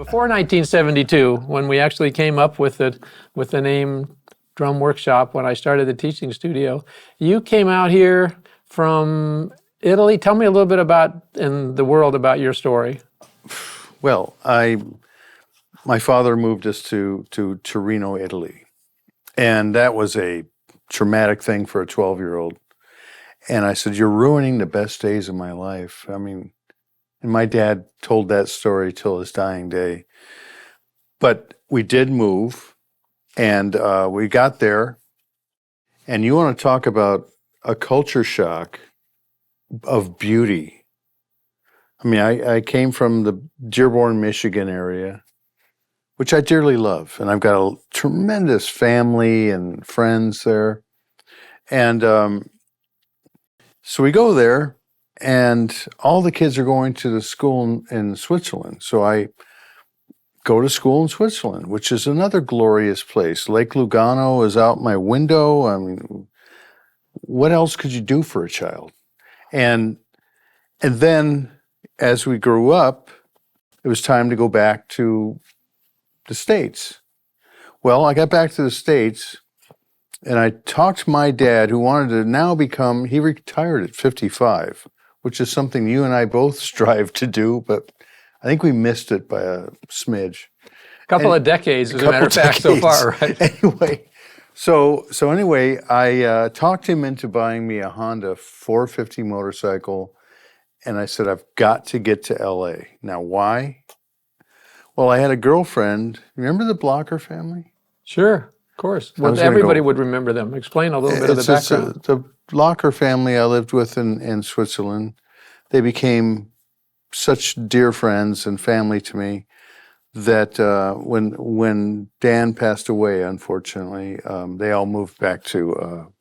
Before 1972, when we actually came up with the name Drum Workshop, when I started the teaching studio, you came out here from Italy. Tell me a little bit about, in the world, about your story. Well, my father moved us to Torino, Italy, and that was a traumatic thing for a 12-year-old. And I said, "You're ruining the best days of my life." I mean, and my dad told that story till his dying day. But we did move, and we got there. And you want to talk about a culture shock of beauty. I mean, I came from the Dearborn, Michigan area, which I dearly love. And I've got a tremendous family and friends there. And so we go there, and all the kids are going to the school in Switzerland. So I go to school in Switzerland, which is another glorious place. Lake Lugano is out my window. I mean, what else could you do for a child? And then as we grew up, it was time to go back to the States. Well, I got back to the States, and I talked to my dad, who wanted to now become, he retired at 55, which is something you and I both strive to do, but I think we missed it by a smidge. Couple of decades, as a matter of fact, so far, right? Anyway, so anyway, I talked him into buying me a Honda 450 motorcycle, and I said, "I've got to get to LA." Now, why? Well, I had a girlfriend. Remember the Blocker family? Sure, of course. Well, everybody would remember them. Explain a little bit of the background. The Blocker family I lived with in Switzerland. They became such dear friends and family to me that when Dan passed away, unfortunately, they all moved back to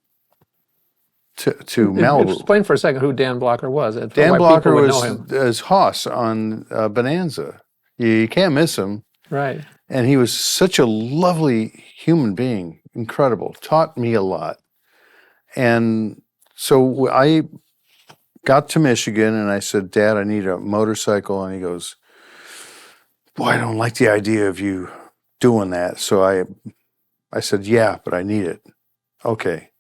Malibu. Explain for a second who Dan Blocker was. Dan Blocker was Hoss on Bonanza. You can't miss him. Right. And he was such a lovely human being, incredible, taught me a lot. And so I got to Michigan, and I said, "Dad, I need a motorcycle." And he goes, "Boy, I don't like the idea of you doing that." So I said, "Yeah, but I need it." Okay.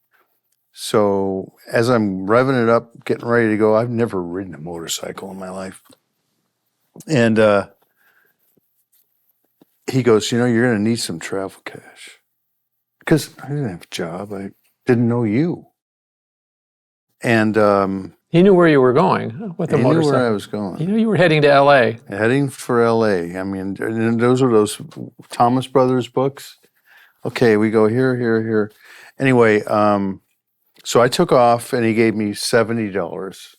So as I'm revving it up, getting ready to go, I've never ridden a motorcycle in my life. And he goes, "You're going to need some travel cash." Because I didn't have a job. I didn't know you. And he knew where you were going with the motorcycle. He knew where I was going. He knew you were heading to L.A. Heading for L.A. I mean, those are those Thomas Brothers books. Okay, we go here, here, here. Anyway, so I took off, and he gave me $70.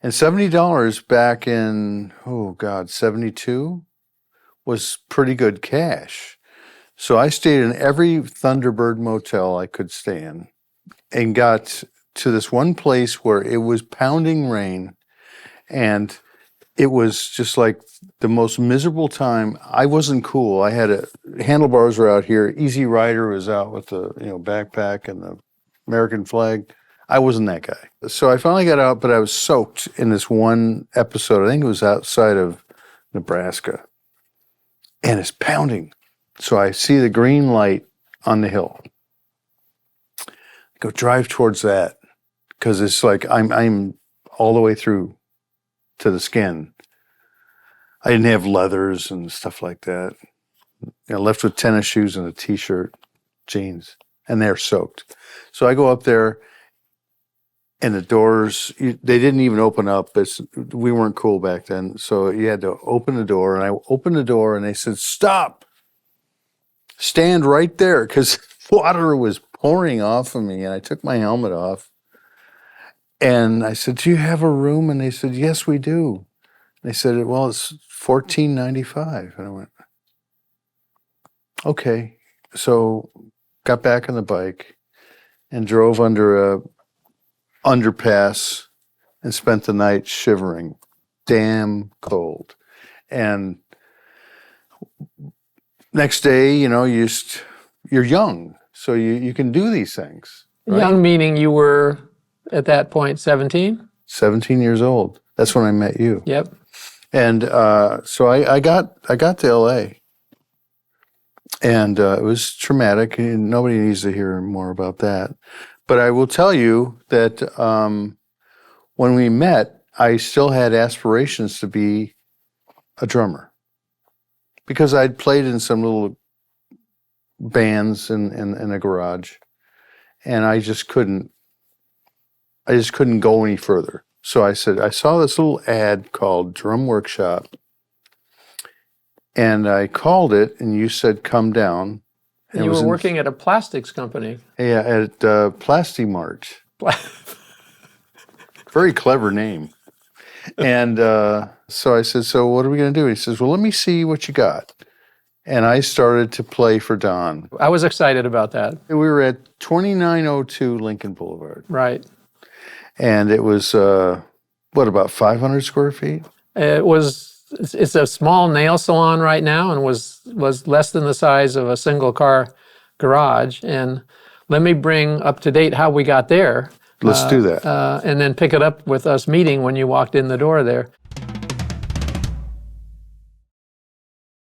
And $70 back in, 72 was pretty good cash. So I stayed in every Thunderbird motel I could stay in, and got to this one place where it was pounding rain, and it was just like the most miserable time. I wasn't cool. I had handlebars were out here. Easy Rider was out with the backpack and the American flag. I wasn't that guy. So I finally got out, but I was soaked in this one episode. I think it was outside of Nebraska, and it's pounding. So I see the green light on the hill. Go drive towards that, because it's like I'm all the way through to the skin. I didn't have leathers and stuff like that. Left with tennis shoes and a t-shirt, jeans, and they're soaked. So I go up there, and the doors, they didn't even open up. We weren't cool back then, so you had to open the door. And I opened the door, and they said, "Stop. Stand right there," because water was pouring off of me, and I took my helmet off. And I said, "Do you have a room?" And they said, "Yes, we do." And they said, "Well, it's $14.95." And I went, "Okay." So got back on the bike and drove under a underpass and spent the night shivering, damn cold. And next day, you're young, so you can do these things. Right? Young meaning you were, at that point, 17? 17 years old. That's when I met you. Yep. And so I got to LA, and it was traumatic. And nobody needs to hear more about that. But I will tell you that when we met, I still had aspirations to be a drummer because I'd played in some little bands in a garage, and I just couldn't go any further. So I said, I saw this little ad called Drum Workshop, and I called it, and you said, come down. You were working at a plastics company. Yeah, at Plastimart. Very clever name. And so I said, so what are we going to do? He says, well, let me see what you got. And I started to play for Don. I was excited about that. We were at 2902 Lincoln Boulevard. Right. And it was, about 500 square feet? It's a small nail salon right now and was less than the size of a single car garage. And let me bring up to date how we got there. Let's do that. And then pick it up with us meeting when you walked in the door there.